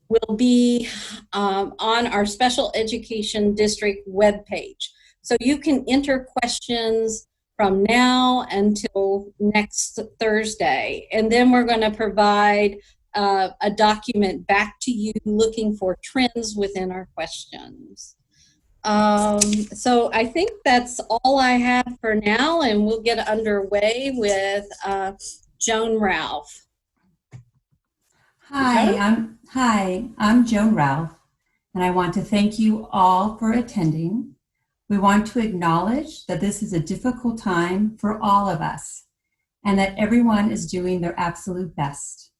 will be on our special education district webpage. So you can enter questions from now until next Thursday. And then we're going to provide a document back to you looking for trends within our questions. So I think that's all I have for now, and we'll get underway with Joan Ralph. Hi, I'm Joan Ralph, and I want to thank you all for attending. We want to acknowledge that this is a difficult time for all of us, and that everyone is doing their absolute best.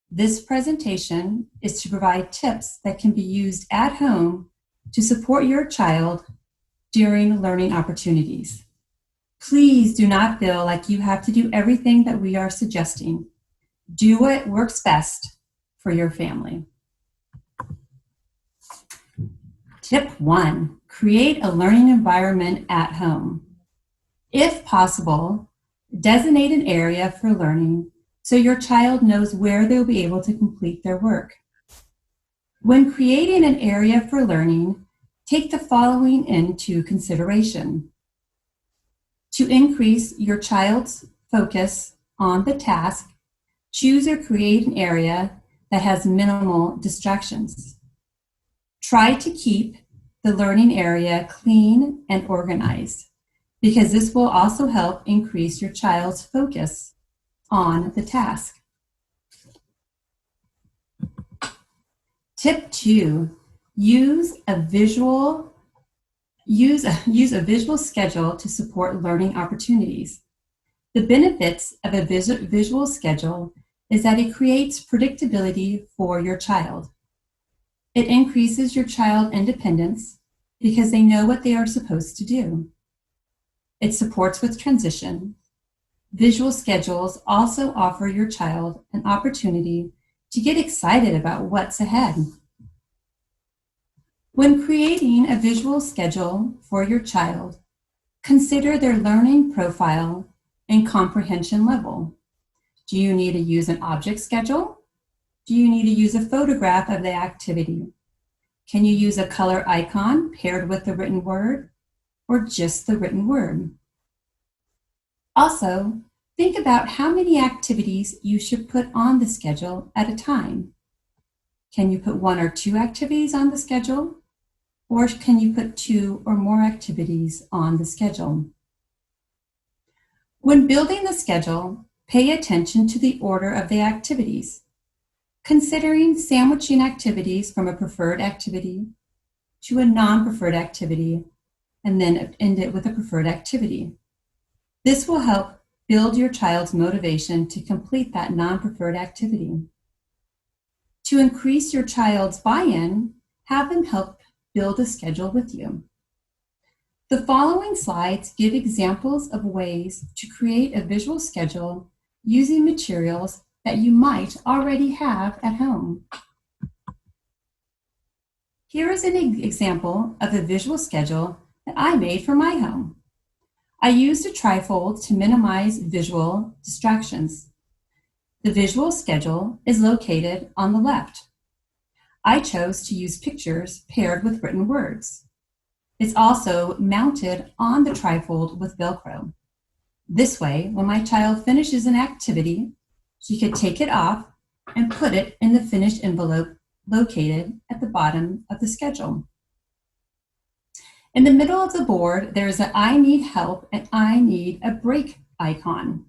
This presentation is to provide tips that can be used at home to support your child during learning opportunities. Please do not feel like you have to do everything that we are suggesting. Do what works best for your family. Tip 1, create a learning environment at home. If possible, designate an area for learning so your child knows where they'll be able to complete their work. When creating an area for learning, take the following into consideration. To increase your child's focus on the task, choose or create an area that has minimal distractions. Try to keep the learning area clean and organized, because this will also help increase your child's focus on the task. Tip 2, use a visual schedule to support learning opportunities. The benefits of a visual schedule is that it creates predictability for your child. It increases your child's independence because they know what they are supposed to do. It supports with transition. Visual schedules also offer your child an opportunity to get excited about what's ahead. When creating a visual schedule for your child, consider their learning profile and comprehension level. Do you need to use an object schedule? Do you need to use a photograph of the activity? Can you use a color icon paired with the written word, or just the written word? Also, think about how many activities you should put on the schedule at a time. Can you put 1 or 2 activities on the schedule? Or can you put 2 or more activities on the schedule? When building the schedule, pay attention to the order of the activities, considering sandwiching activities from a preferred activity to a non-preferred activity, and then end it with a preferred activity. This will help build your child's motivation to complete that non-preferred activity. To increase your child's buy-in, have them help build a schedule with you. The following slides give examples of ways to create a visual schedule using materials that you might already have at home. Here is an example of a visual schedule that I made for my home. I used a trifold to minimize visual distractions. The visual schedule is located on the left. I chose to use pictures paired with written words. It's also mounted on the trifold with Velcro. This way, when my child finishes an activity, she could take it off and put it in the finished envelope located at the bottom of the schedule. In the middle of the board, there is an I need help and I need a break icon.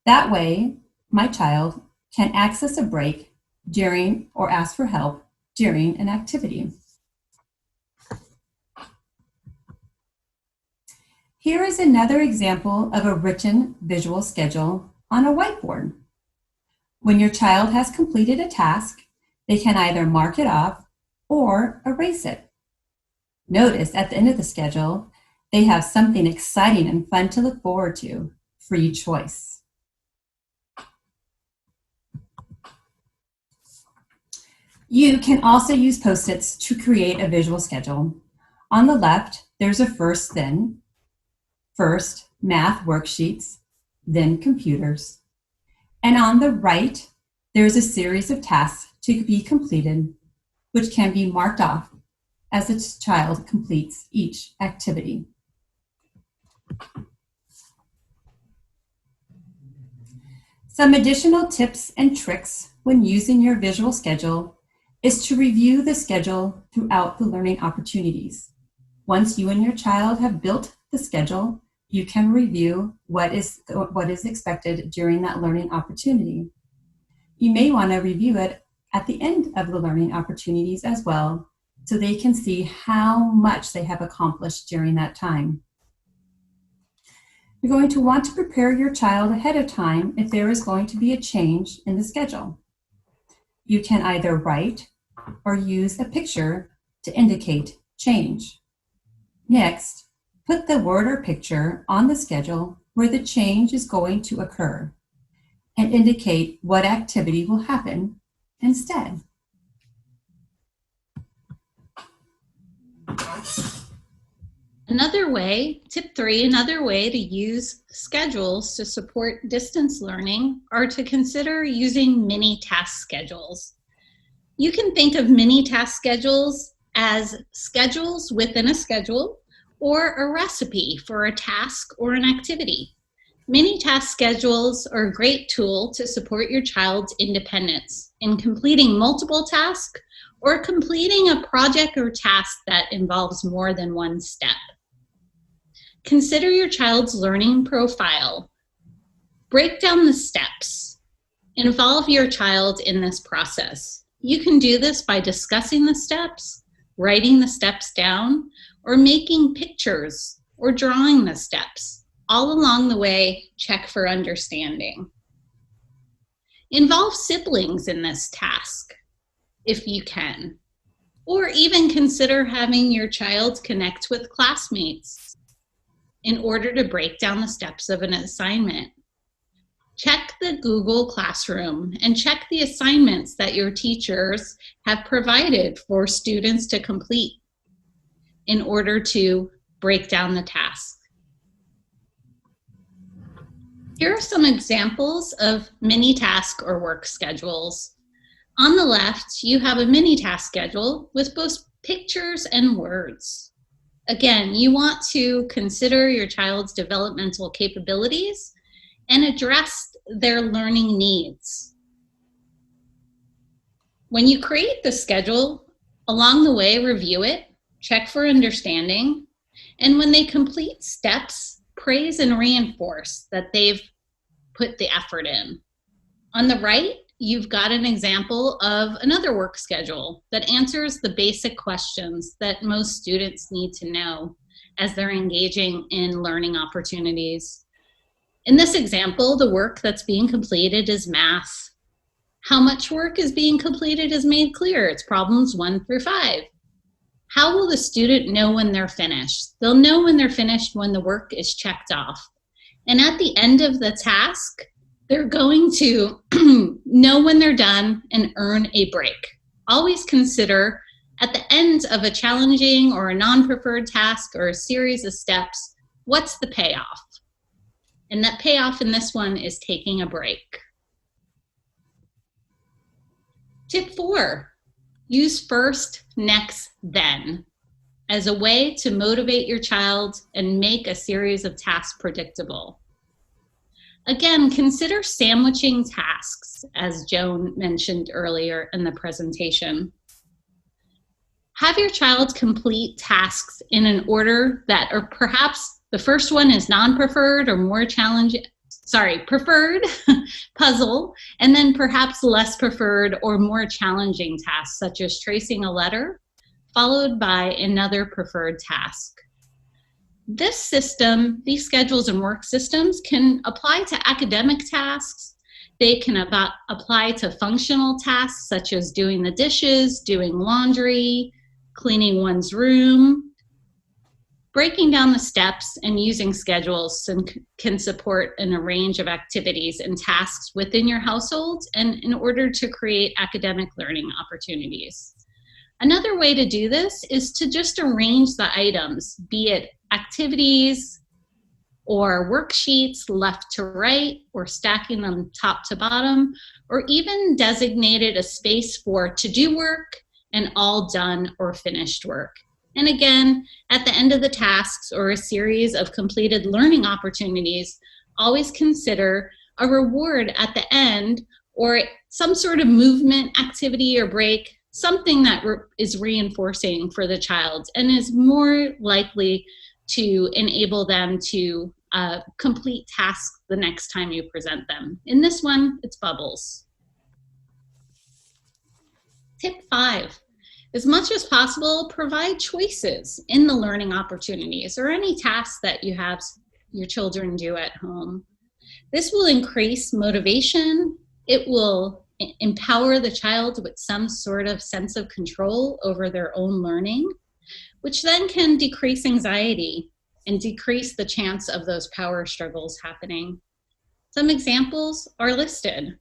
That way, my child can access a break during or ask for help during an activity. Here is another example of a written visual schedule on a whiteboard. When your child has completed a task, they can either mark it off or erase it. Notice at the end of the schedule, they have something exciting and fun to look forward to. Free choice. You can also use Post-its to create a visual schedule. On the left, there's a first, then. First, math worksheets, then computers. And on the right, There is a series of tasks to be completed, which can be marked off as the child completes each activity. Some additional tips and tricks when using your visual schedule is to review the schedule throughout the learning opportunities. Once you and your child have built the schedule, you can review what is expected during that learning opportunity. You may want to review it at the end of the learning opportunities as well, so they can see how much they have accomplished during that time. You're going to want to prepare your child ahead of time if there is going to be a change in the schedule. You can either write or use a picture to indicate change. Next, put the word or picture on the schedule where the change is going to occur and indicate what activity will happen instead. Another way, tip 3, another way to use schedules to support distance learning are to consider using mini task schedules. You can think of mini task schedules as schedules within a schedule or a recipe for a task or an activity. Mini task schedules are a great tool to support your child's independence in completing multiple tasks or completing a project or task that involves more than one step. Consider your child's learning profile. Break down the steps. Involve your child in this process. You can do this by discussing the steps, writing the steps down, or making pictures or drawing the steps. All along the way, check for understanding. Involve siblings in this task, if you can, or even consider having your child connect with classmates in order to break down the steps of an assignment. Check the Google Classroom and check the assignments that your teachers have provided for students to complete in order to break down the task. Here are some examples of mini task or work schedules. On the left, you have a mini task schedule with both pictures and words. Again, you want to consider your child's developmental capabilities and address their learning needs. When you create the schedule, along the way, review it, check for understanding, and when they complete steps, praise and reinforce that they've put the effort in. On the right, you've got an example of another work schedule that answers the basic questions that most students need to know as they're engaging in learning opportunities. In this example, the work that's being completed is math. How much work is being completed is made clear. It's problems 1 through 5. How will the student know when they're finished? They'll know when they're finished when the work is checked off. And at the end of the task, they're going to know when they're done and earn a break. Always consider at the end of a challenging or a non-preferred task or a series of steps, what's the payoff? And that payoff in this one is taking a break. Tip 4, use first, next, then as a way to motivate your child and make a series of tasks predictable. Again, consider sandwiching tasks, as Joan mentioned earlier in the presentation. Have your child complete tasks in an order that, or perhaps the first one is non-preferred or more challenging, preferred puzzle, and then perhaps less preferred or more challenging tasks, such as tracing a letter, followed by another preferred task. This system, these schedules and work systems can apply to academic tasks. They can apply to functional tasks such as doing the dishes, doing laundry, cleaning one's room. Breaking down the steps and using schedules can support in a range of activities and tasks within your household and in order to create academic learning opportunities. Another way to do this is to just arrange the items, be it activities, or worksheets left to right, or stacking them top to bottom, or even designated a space for to-do work and all done or finished work. And again, at the end of the tasks or a series of completed learning opportunities, always consider a reward at the end or some sort of movement activity or break, something that is reinforcing for the child and is more likely to enable them to complete tasks the next time you present them. In this one, it's bubbles. Tip 5, as much as possible, provide choices in the learning opportunities or any tasks that you have your children do at home. This will increase motivation. It will empower the child with some sort of sense of control over their own learning, which then can decrease anxiety and decrease the chance of those power struggles happening. Some examples are listed.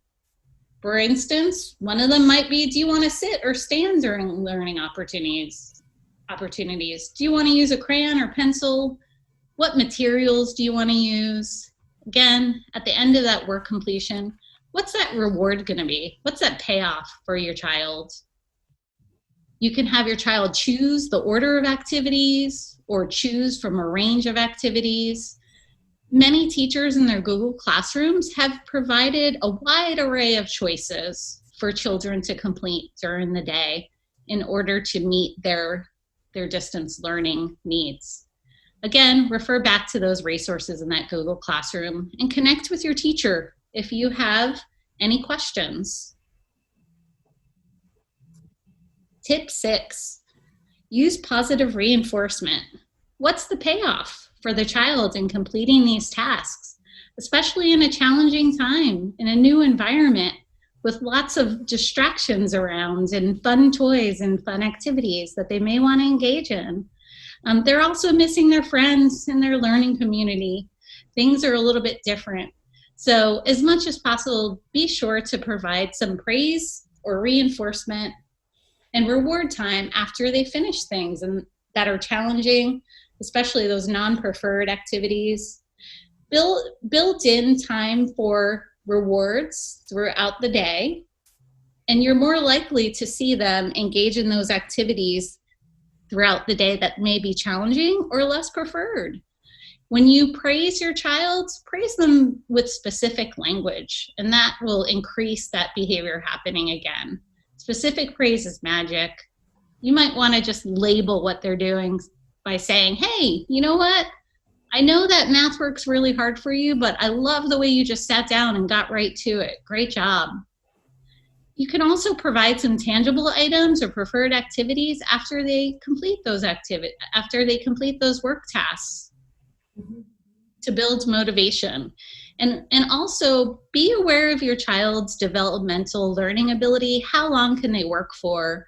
For instance, one of them might be, do you want to sit or stand during learning opportunities? Do you want to use a crayon or pencil? What materials do you want to use? Again, at the end of that work completion, what's that reward going to be? What's that payoff for your child? You can have your child choose the order of activities or choose from a range of activities. Many teachers in their Google Classrooms have provided a wide array of choices for children to complete during the day in order to meet their distance learning needs. Again, refer back to those resources in that Google Classroom and connect with your teacher if you have any questions. Tip 6, use positive reinforcement. What's the payoff for the child in completing these tasks, especially in a challenging time, in a new environment with lots of distractions around and fun toys and fun activities that they may want to engage in? They're also missing their friends and their learning community. Things are a little bit different. So as much as possible, be sure to provide some praise or reinforcement and reward time after they finish things and that are challenging, especially those non-preferred activities. Build in time for rewards throughout the day, and you're more likely to see them engage in those activities throughout the day that may be challenging or less preferred. When you praise your child, praise them with specific language, and that will increase that behavior happening again. Specific praise is magic. You might want to just label what they're doing by saying, hey, you know what? I know that math work's really hard for you, but I love the way you just sat down and got right to it. Great job. You can also provide some tangible items or preferred activities after they complete those work tasks to build motivation. And also be aware of your child's developmental learning ability. How long can they work for?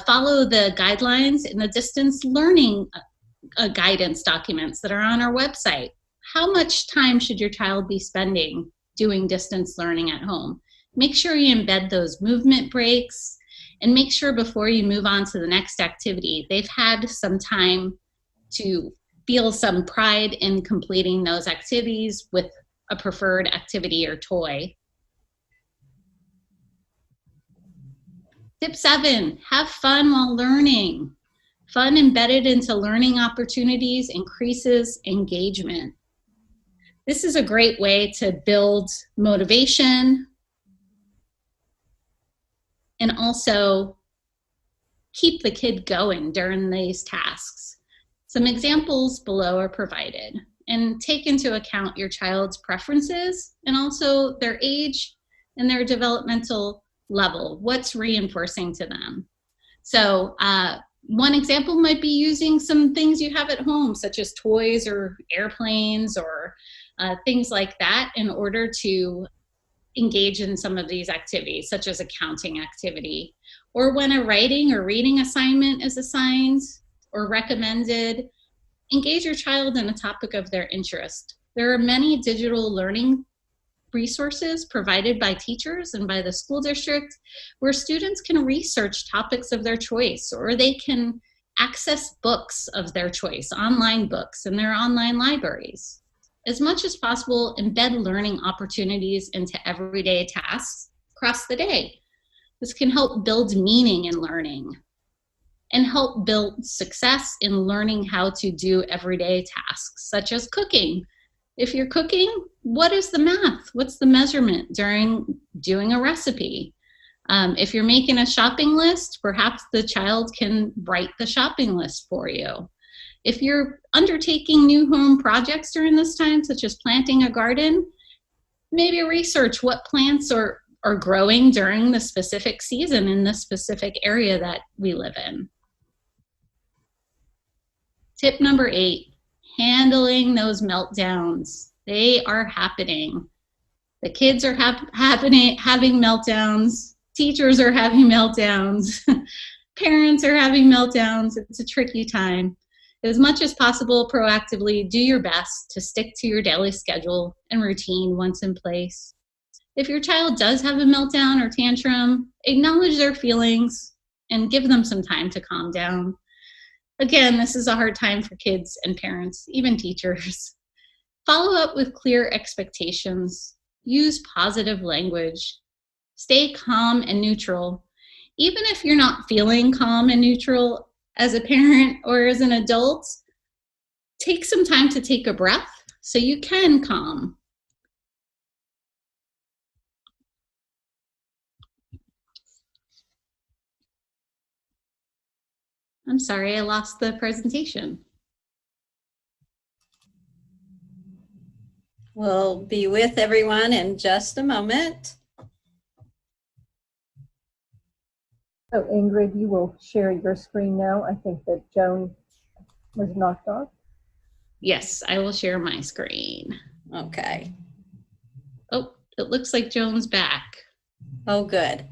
Follow the guidelines in the distance learning guidance documents that are on our website. How much time should your child be spending doing distance learning at home? Make sure you embed those movement breaks, and make sure before you move on to the next activity, they've had some time to feel some pride in completing those activities with a preferred activity or toy. Tip 7, have fun while learning. Fun embedded into learning opportunities increases engagement. This is a great way to build motivation and also keep the kid going during these tasks. Some examples below are provided, and take into account your child's preferences and also their age and their developmental level. What's reinforcing to them? So one example might be using some things you have at home, such as toys or airplanes or things like that, in order to engage in some of these activities, such as a counting activity. Or when a writing or reading assignment is assigned or recommended, engage your child in a topic of their interest. There are many digital learning resources provided by teachers and by the school district where students can research topics of their choice, or they can access books of their choice, online books in their online libraries. As much as possible, embed learning opportunities into everyday tasks across the day. This can help build meaning in learning and help build success in learning how to do everyday tasks, such as cooking. If you're cooking, what is the math? What's the measurement during doing a recipe? If you're making a shopping list, perhaps the child can write the shopping list for you. If you're undertaking new home projects during this time, such as planting a garden, maybe research what plants are growing during the specific season in the specific area that we live in. Tip number 8, handling those meltdowns. They are happening. The kids are having meltdowns. Teachers are having meltdowns. Parents are having meltdowns. It's a tricky time. As much as possible, proactively do your best to stick to your daily schedule and routine once in place. If your child does have a meltdown or tantrum, acknowledge their feelings and give them some time to calm down. Again, this is a hard time for kids and parents, even teachers. Follow up with clear expectations. Use positive language. Stay calm and neutral. Even if you're not feeling calm and neutral as a parent or as an adult, take some time to take a breath so you can calm. I'm sorry, I lost the presentation. We'll be with everyone in just a moment. So Ingrid, you will share your screen now. I think that Joan was knocked off. Yes, I will share my screen. Okay. Oh, it looks like Joan's back. Oh, good.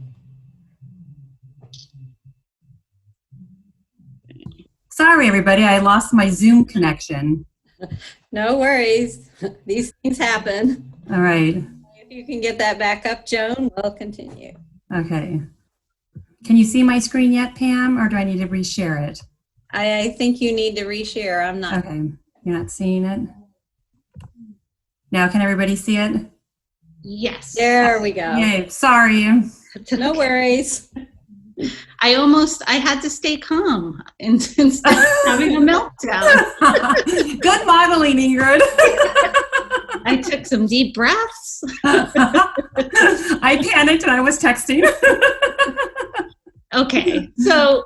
Sorry, everybody, I lost my Zoom connection. No worries. These things happen. All right. If you can get that back up, Joan, we'll continue. Okay. Can you see my screen yet, Pam, or do I need to reshare it? I think you need to reshare. I'm not. Okay, you're not seeing it? Now, can everybody see it? Yes. There we go. Yay, sorry. No worries. I had to stay calm instead of having a meltdown. Good modeling, Ingrid. I took some deep breaths. I panicked and I was texting. Okay, so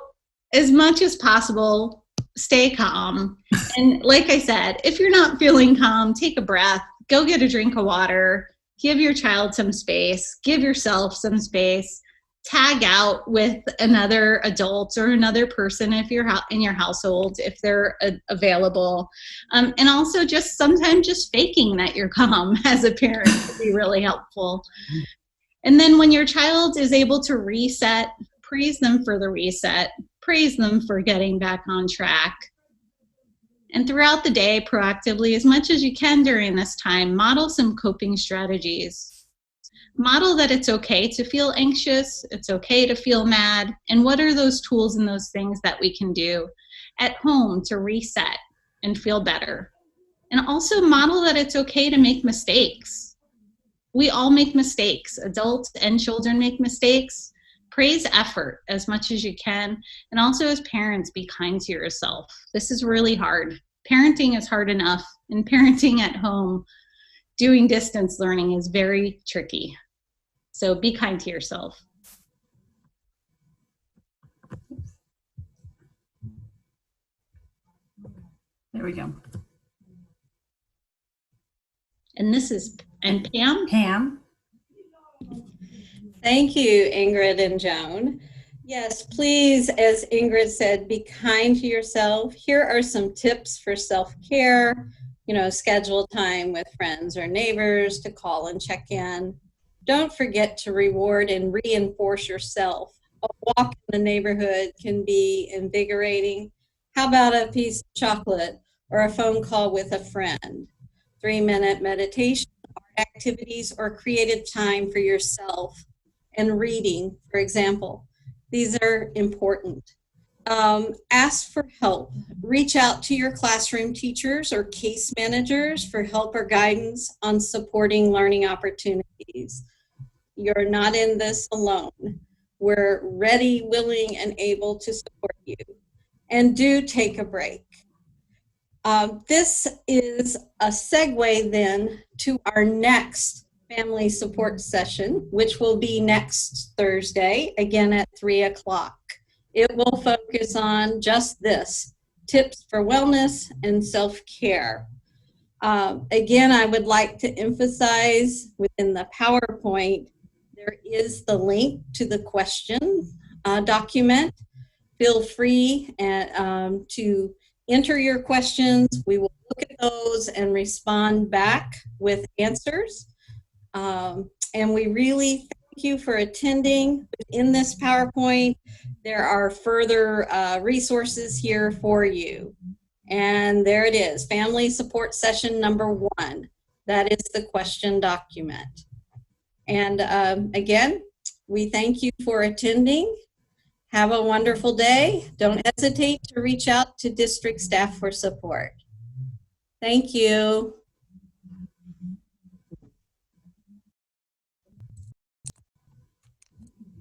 as much as possible, stay calm. And like I said, if you're not feeling calm, take a breath, go get a drink of water, give your child some space, give yourself some space, tag out with another adult or another person if you're in your household, if they're available. And also just sometimes just faking that you're calm as a parent would be really helpful. And then when your child is able to reset, praise them for the reset, praise them for getting back on track. And throughout the day, proactively, as much as you can during this time, model some coping strategies. Model that it's okay to feel anxious, it's okay to feel mad, and what are those tools and those things that we can do at home to reset and feel better. And also model that it's okay to make mistakes. We all make mistakes, adults and children make mistakes. Praise effort as much as you can. And also as parents, be kind to yourself. This is really hard. Parenting is hard enough, and parenting at home, doing distance learning is very tricky. So be kind to yourself. There we go. And Pam? Pam? Thank you, Ingrid and Joan. Yes, please, as Ingrid said, be kind to yourself. Here are some tips for self-care. Schedule time with friends or neighbors to call and check in. Don't forget to reward and reinforce yourself. A walk in the neighborhood can be invigorating. How about a piece of chocolate or a phone call with a friend? 3-minute meditation, art activities, or creative time for yourself. And reading, for example. These are important. Ask for help. Reach out to your classroom teachers or case managers for help or guidance on supporting learning opportunities. You're not in this alone. We're ready, willing, and able to support you. And do take a break. This is a segue then to our next family support session, which will be next Thursday, again at 3 o'clock. It will focus on just this, tips for wellness and self-care. Again, I would like to emphasize within the PowerPoint, there is the link to the question document. Feel free to enter your questions. We will look at those and respond back with answers. And we really thank you for attending. In this PowerPoint, there are further resources here for you. And there it is, family support session number 1. That is the question document. And again, we thank you for attending. Have a wonderful day. Don't hesitate to reach out to district staff for support. Thank you.